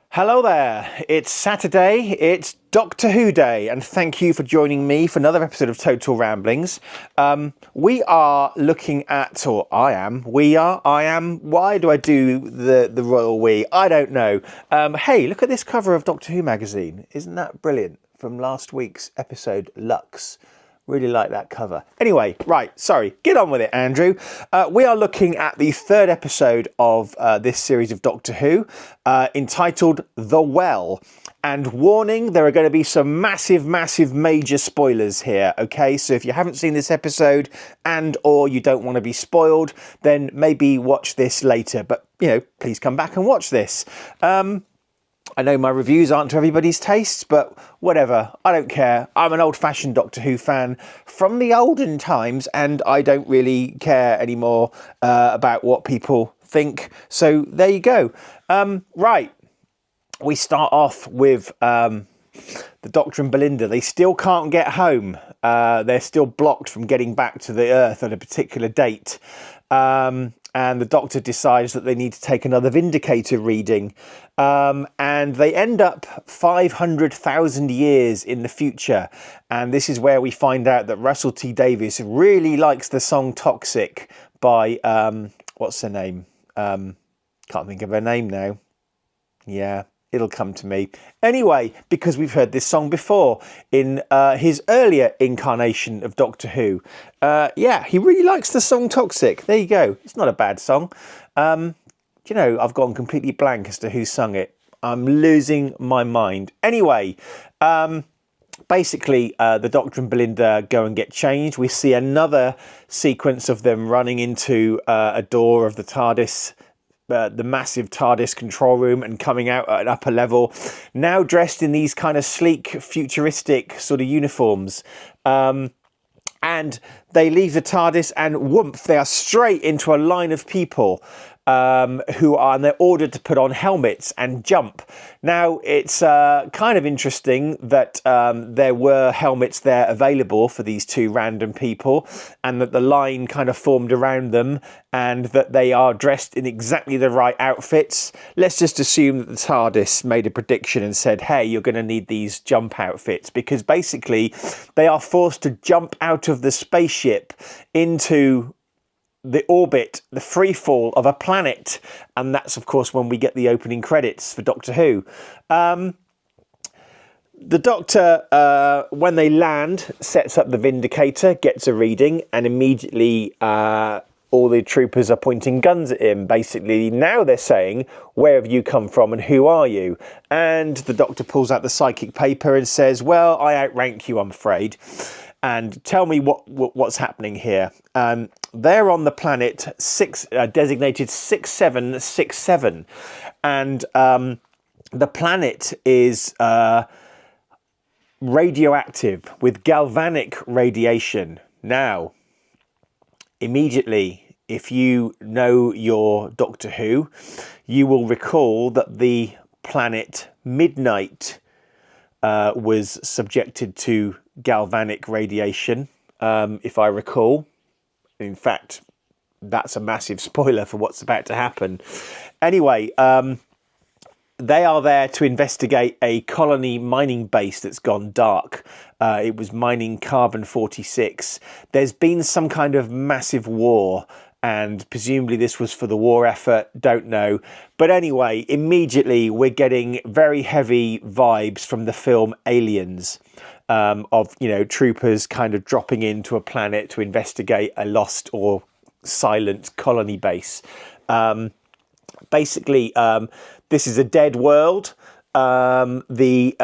Hello there, it's Saturday, it's Doctor Who Day, and thank you for joining me for another episode of Total Ramblings. We are looking at, or I am, why do I do the royal we? I don't know. Hey, look at this cover of Doctor Who magazine, isn't that brilliant? From last week's episode, Lux. Really like that cover. Anyway, right, sorry, get on with it, Andrew. We are looking at the third episode of this series of Doctor Who, entitled The Well. And warning, there are going to be some massive major spoilers here, okay? So if you haven't seen this episode and or you don't want to be spoiled, then maybe watch this later. But, please come back and watch this. I know my reviews aren't to everybody's tastes, but whatever, I don't care. I'm an old-fashioned Doctor Who fan from the olden times, and I don't really care anymore about what people think. So there you go. Right, we start off with the Doctor and Belinda. They still can't get home. They're still blocked from getting back to the Earth at a particular date. And the Doctor decides that they need to take another Vindicator reading. And they end up 500,000 years in the future. And this is where we find out that Russell T Davies really likes the song Toxic by, what's her name? Can't think of her name now. Yeah, it'll come to me. Anyway, because we've heard this song before in his earlier incarnation of Doctor Who. Yeah, he really likes the song Toxic. There you go. It's not a bad song. I've gone completely blank as to who sung it. I'm losing my mind. Anyway, basically, the Doctor and Belinda go and get changed. We see another sequence of them running into a door of the TARDIS, the massive TARDIS control room, and coming out at an upper level, now dressed in these kind of sleek, futuristic sort of uniforms. And they leave the TARDIS and whoomph, they are straight into a line of people and they're ordered to put on helmets and jump. Now, it's kind of interesting that there were helmets there available for these two random people, and that the line kind of formed around them, and that they are dressed in exactly the right outfits. Let's just assume that the TARDIS made a prediction and said, hey, you're going to need these jump outfits, because basically they are forced to jump out of the spaceship into the orbit, the free fall of a planet. And that's, of course, when we get the opening credits for Doctor Who. The Doctor, when they land, sets up the Vindicator, gets a reading, and immediately all the troopers are pointing guns at him. Basically, now they're saying, where have you come from and who are you? And the Doctor pulls out the psychic paper and says, well, I outrank you, I'm afraid. And tell me what's happening here. They're on the planet designated 6767. And the planet is radioactive with galvanic radiation. Now, immediately, if you know your Doctor Who, you will recall that the planet Midnight was subjected to galvanic radiation, if I recall. In fact, that's a massive spoiler for what's about to happen. Anyway, they are there to investigate a colony mining base that's gone dark. It was mining carbon-46. There's been some kind of massive war, and presumably this was for the war effort, don't know. But anyway, immediately we're getting very heavy vibes from the film Aliens, of, troopers kind of dropping into a planet to investigate a lost or silent colony base. Basically, this is a dead world. The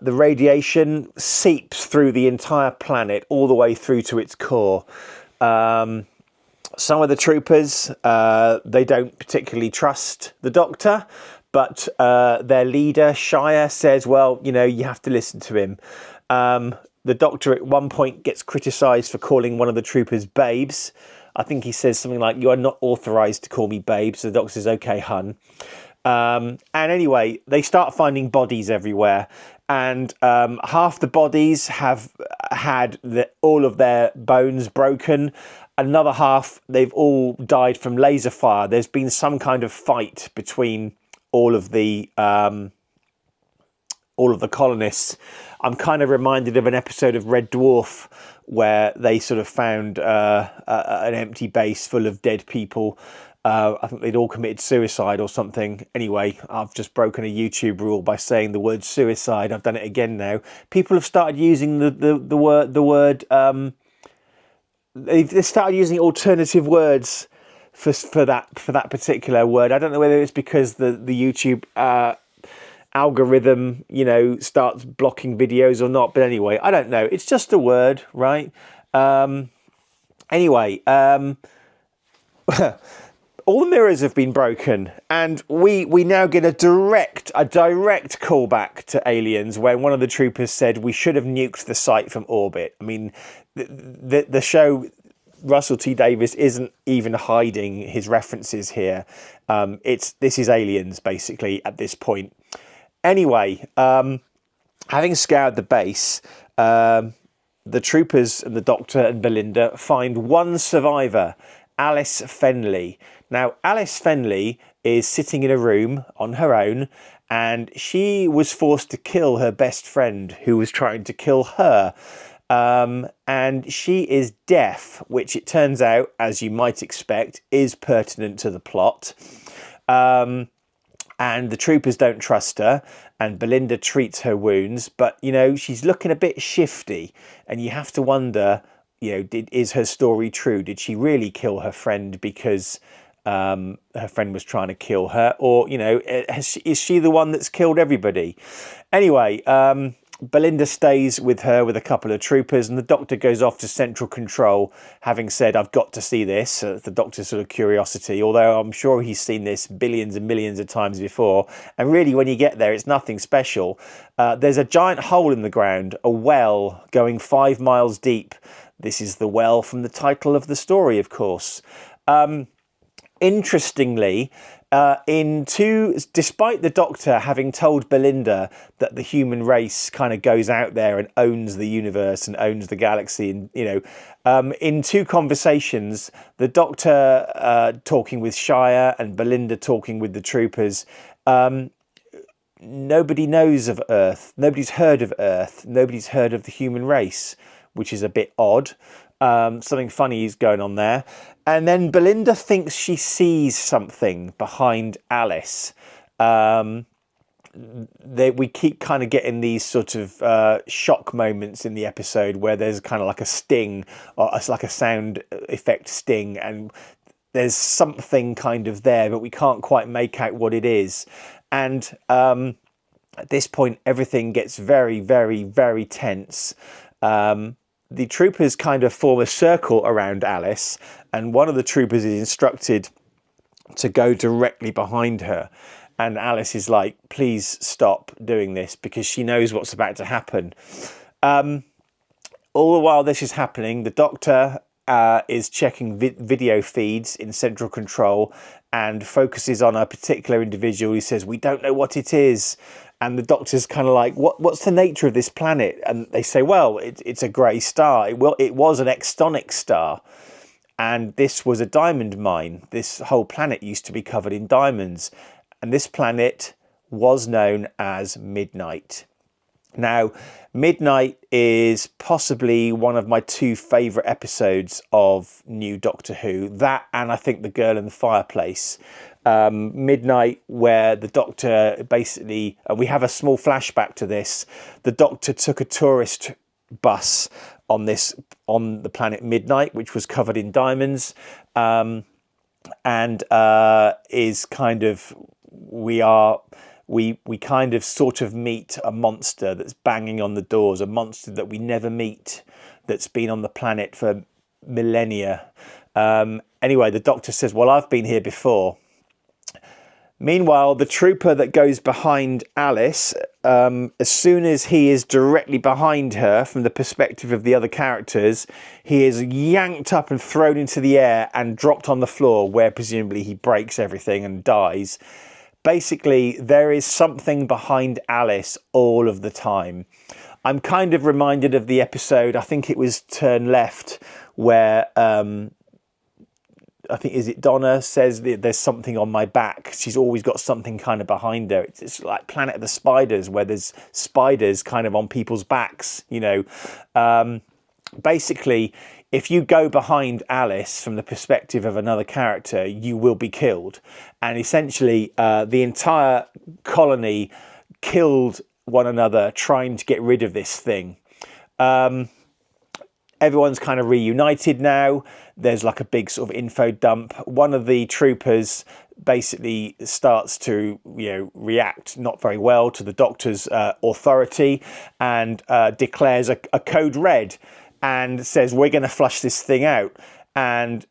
radiation seeps through the entire planet all the way through to its core. Some of the troopers, they don't particularly trust the Doctor, but their leader, Shire, says, well, you have to listen to him. The Doctor at one point gets criticised for calling one of the troopers babes. I think he says something like, you are not authorised to call me babe. So the Doctor says, okay, hun. And anyway, they start finding bodies everywhere. And half the bodies have had all of their bones broken. Another half, they've all died from laser fire. There's been some kind of fight between all of the all of the colonists. I'm kind of reminded of an episode of Red Dwarf where they sort of found an empty base full of dead people. I think they'd all committed suicide or something. Anyway, I've just broken a YouTube rule by saying the word suicide. I've done it again now. People have started using the word. They started using alternative words for that particular word. I don't know whether it's because the YouTube algorithm, starts blocking videos or not. But anyway, I don't know. It's just a word, right? Anyway. All the mirrors have been broken, and we now get a direct callback to Aliens, where one of the troopers said we should have nuked the site from orbit. I mean, the show, Russell T Davies isn't even hiding his references here. This is Aliens basically at this point. Anyway, having scoured the base, the troopers and the Doctor and Belinda find one survivor, Alice Fenley. Now, Alice Fenley is sitting in a room on her own, and she was forced to kill her best friend who was trying to kill her. And she is deaf, which it turns out, as you might expect, is pertinent to the plot. And the troopers don't trust her, and Belinda treats her wounds, but, she's looking a bit shifty, and you have to wonder, is her story true? Did she really kill her friend because her friend was trying to kill her? Or, is she the one that's killed everybody? Anyway, Belinda stays with her with a couple of troopers, and the Doctor goes off to Central Control, having said, I've got to see this. The Doctor's sort of curiosity, although I'm sure he's seen this billions and millions of times before. And really, when you get there, it's nothing special. There's a giant hole in the ground, a well going 5 miles deep. This is the well from the title of the story, of course. Interestingly, despite the Doctor having told Belinda that the human race kind of goes out there and owns the universe and owns the galaxy, and in two conversations, the Doctor talking with Shire and Belinda talking with the troopers, nobody knows of Earth. Nobody's heard of Earth. Nobody's heard of the human race, which is a bit odd. Something funny is going on there. And then Belinda thinks she sees something behind Alice. We keep kind of getting these sort of shock moments in the episode where there's kind of like a sting, or it's like a sound effect sting, and there's something kind of there, but we can't quite make out what it is. And at this point, everything gets very, very, very tense. The troopers kind of form a circle around Alice, and one of the troopers is instructed to go directly behind her. And Alice is like, please stop doing this, because she knows what's about to happen. All the while this is happening, the Doctor is checking video feeds in Central Control and focuses on a particular individual. He says, we don't know what it is. And the Doctor's kind of like, what's the nature of this planet? And they say, well, it's a grey star. It was an extonic star. And this was a diamond mine. This whole planet used to be covered in diamonds. And this planet was known as Midnight. Now, Midnight is possibly one of my two favourite episodes of New Doctor Who. That, and I think The Girl in the Fireplace. Midnight, where the Doctor basically, we have a small flashback to this. The Doctor took a tourist bus on the planet Midnight, which was covered in diamonds, and is kind of we kind of sort of meet a monster that's banging on the doors, a monster that we never meet, that's been on the planet for millennia. Anyway, the Doctor says, well, I've been here before. Meanwhile, the trooper that goes behind Alice, as soon as he is directly behind her from the perspective of the other characters, he is yanked up and thrown into the air and dropped on the floor, where presumably he breaks everything and dies. Basically, there is something behind Alice all of the time. I'm kind of reminded of the episode, I think it was Turn Left, where I think, is it Donna, says that there's something on my back. She's always got something kind of behind her. It's like Planet of the Spiders, where there's spiders kind of on people's backs, you know. Basically, if you go behind Alice from the perspective of another character, you will be killed. And essentially, the entire colony killed one another trying to get rid of this thing. Everyone's kind of reunited now. There's like a big sort of info dump. One of the troopers basically starts to, you know, react not very well to the Doctor's authority, and declares a code red and says, we're going to flush this thing out. And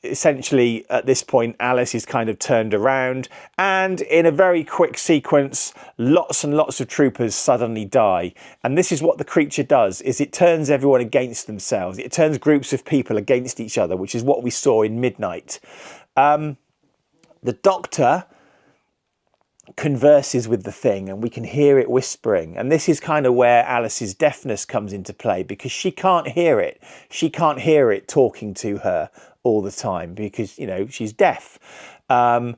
essentially at this point, Alice is kind of turned around, and in a very quick sequence, lots and lots of troopers suddenly die. And this is what the creature does, is it turns everyone against themselves. It turns groups of people against each other, which is what we saw in Midnight. The Doctor converses with the thing, and we can hear it whispering. And this is kind of where Alice's deafness comes into play, because she can't hear it. She can't hear it talking to her all the time because, you know, she's deaf. As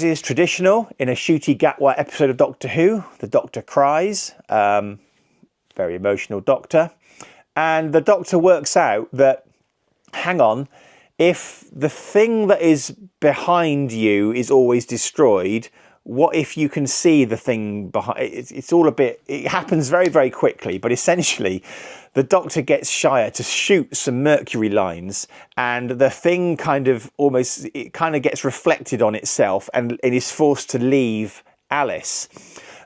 is traditional in a Ncuti Gatwa episode of Doctor Who, the Doctor cries. Very emotional Doctor. And the Doctor works out that, hang on, if the thing that is behind you is always destroyed, what if you can see the thing behind? It's all a bit, it happens very, very quickly, but essentially the Doctor gets Shire to shoot some mercury lines, and the thing kind of almost, it kind of gets reflected on itself, and it is forced to leave Alice,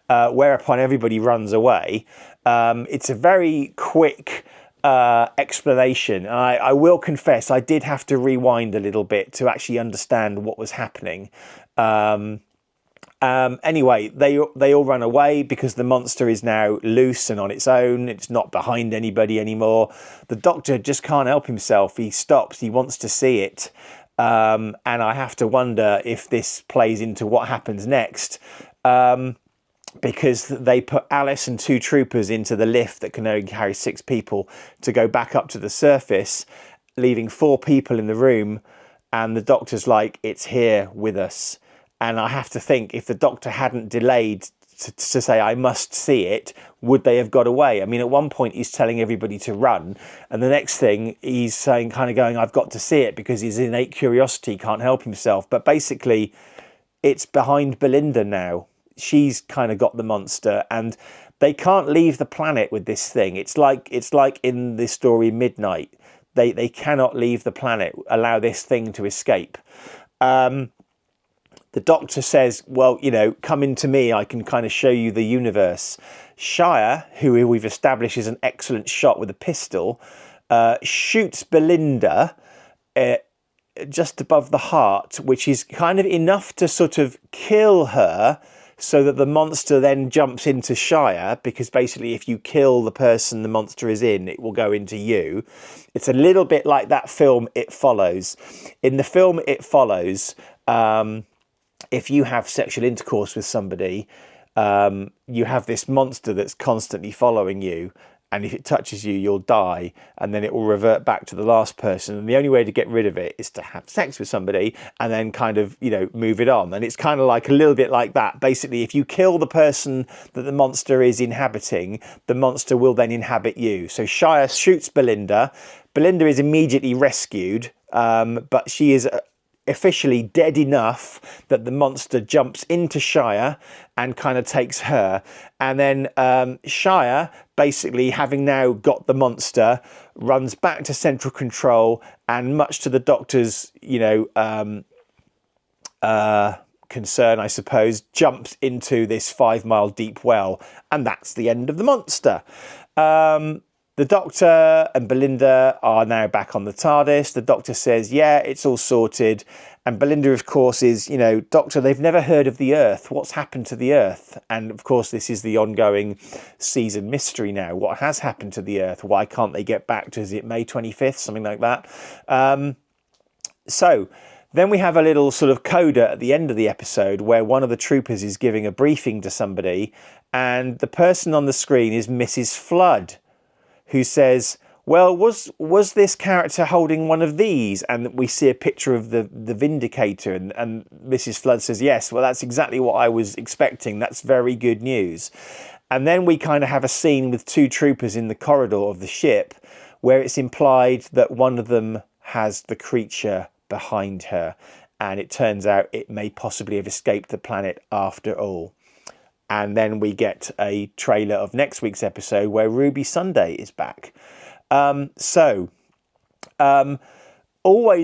whereupon everybody runs away. It's a very quick explanation. I will confess, I did have to rewind a little bit to actually understand what was happening. Anyway, they all run away because the monster is now loose and on its own. It's not behind anybody anymore. The Doctor just can't help himself. He stops. He wants to see it. And I have to wonder if this plays into what happens next. Because they put Alice and two troopers into the lift that can only carry 6 people to go back up to the surface, leaving 4 people in the room. And the Doctor's like, it's here with us. And I have to think, if the Doctor hadn't delayed to say, I must see it, would they have got away? I mean, at one point he's telling everybody to run, and the next thing he's saying, kind of going, I've got to see it, because his innate curiosity can't help himself. But basically, it's behind Belinda now. She's kind of got the monster, and they can't leave the planet with this thing. It's like in the story Midnight. They cannot leave the planet, allow this thing to escape. The Doctor says, well, you know, come into me, I can kind of show you the universe. Shire, who we've established is an excellent shot with a pistol, shoots Belinda just above the heart, which is kind of enough to sort of kill her, so that the monster then jumps into Shire, because basically if you kill the person the monster is in, it will go into you. It's a little bit like that film It Follows. In the film It Follows, if you have sexual intercourse with somebody, you have this monster that's constantly following you, and if it touches you, you'll die, and then it will revert back to the last person. And the only way to get rid of it is to have sex with somebody and then kind of, you know, move it on. And it's kind of like a little bit like that. Basically, if you kill the person that the monster is inhabiting, the monster will then inhabit you. So Shire shoots Belinda. Belinda is immediately rescued, but she is officially dead enough that the monster jumps into Shire and kind of takes her. And then Shire, basically having now got the monster, runs back to Central Control, and much to the Doctor's, you know, concern, I suppose, jumps into this 5-mile deep well. And that's the end of the monster. The Doctor and Belinda are now back on the TARDIS. The Doctor says, yeah, it's all sorted. And Belinda, of course, is, you know, Doctor, they've never heard of the Earth. What's happened to the Earth? And, of course, this is the ongoing season mystery now. What has happened to the Earth? Why can't they get back to, is it May 25th? Something like that. So then we have a little sort of coda at the end of the episode where one of the troopers is giving a briefing to somebody. And the person on the screen is Mrs. Flood, who says, well, was this character holding one of these? And we see a picture of the Vindicator, and Mrs. Flood says, yes, well, that's exactly what I was expecting. That's very good news. And then we kind of have a scene with two troopers in the corridor of the ship where it's implied that one of them has the creature behind her. And it turns out it may possibly have escaped the planet after all. And then we get a trailer of next week's episode where Ruby Sunday is back. Always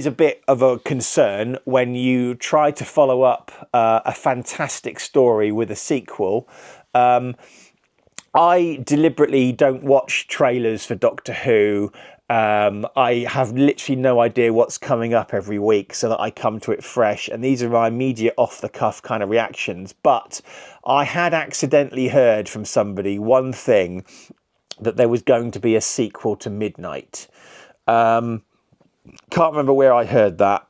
a bit of a concern when you try to follow up a fantastic story with a sequel. I deliberately don't watch trailers for Doctor Who. I have literally no idea what's coming up every week so that I come to it fresh. And these are my immediate off-the-cuff kind of reactions. But I had accidentally heard from somebody one thing, that there was going to be a sequel to Midnight. Can't remember where I heard that.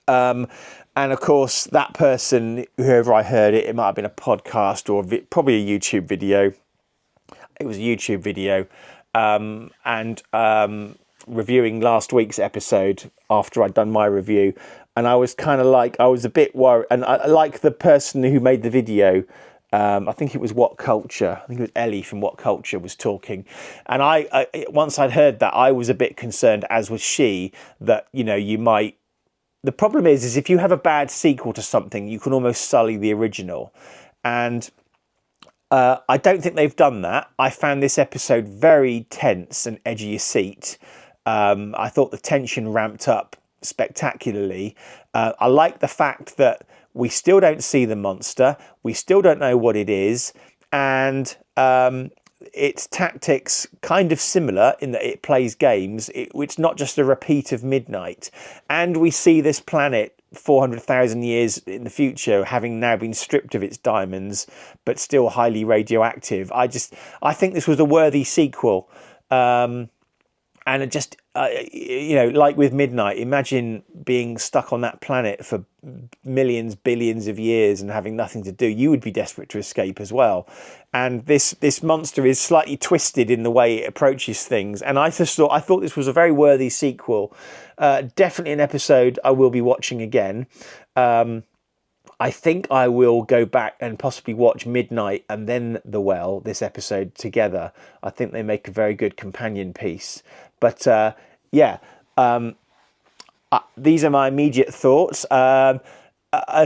And of course, that person, whoever I heard it, it might have been a podcast or probably a YouTube video. It was a YouTube video. Reviewing last week's episode after I'd done my review, and I was kind of like, I was a bit worried, and I like the person who made the video. I think it was What Culture. I think it was Ellie from What Culture was talking, and I once I'd heard that, I was a bit concerned, as was she, that you might. The problem is if you have a bad sequel to something, you can almost sully the original, and I don't think they've done that. I found this episode very tense and edge of your seat. I thought the tension ramped up spectacularly. I like the fact that we still don't see the monster. We still don't know what it is. And its tactics kind of similar in that it plays games. It's not just a repeat of Midnight. And we see this planet 400,000 years in the future having now been stripped of its diamonds but still highly radioactive. I think this was a worthy sequel, and it just like with Midnight, imagine being stuck on that planet for millions, billions of years and having nothing to do. You would be desperate to escape as well. And this monster is slightly twisted in the way it approaches things, and I thought this was a very worthy sequel. Definitely an episode I will be watching again. I think I will go back and possibly watch Midnight and then The Well, this episode, together. I think they make a very good companion piece. But these are my immediate thoughts. A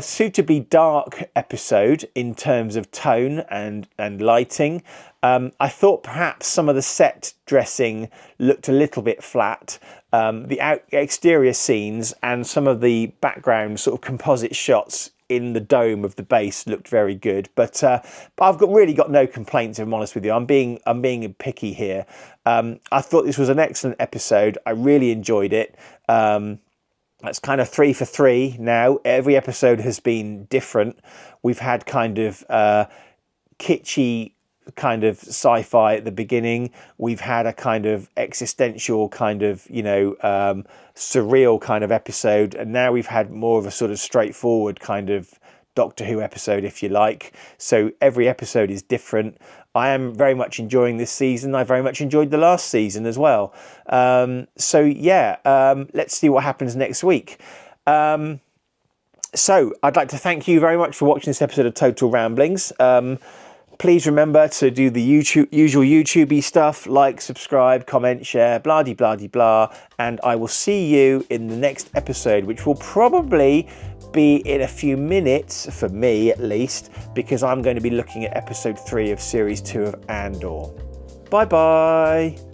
suitably dark episode in terms of tone and lighting. I thought perhaps some of the set dressing looked a little bit flat. The exterior scenes and some of the background sort of composite shots in the dome of the base looked very good, but I've really got no complaints, if I'm honest with you. I'm being picky here. I thought this was an excellent episode. I really enjoyed it. That's kind of 3 for 3 now. Every episode has been different. We've had kind of kitschy kind of sci-fi at the beginning. We've had a kind of existential kind of, surreal kind of episode. And now we've had more of a sort of straightforward kind of Doctor Who episode, if you like. So every episode is different. I am very much enjoying this season. I very much enjoyed the last season as well. Let's see what happens next week. So I'd like to thank you very much for watching this episode of Total Ramblings. Please remember to do the usual YouTubey stuff, like, subscribe, comment, share, blah-de-blah-de-blah. And I will see you in the next episode, which will probably be in a few minutes, for me at least, because I'm going to be looking at episode 3 of series 2 of Andor. Bye-bye.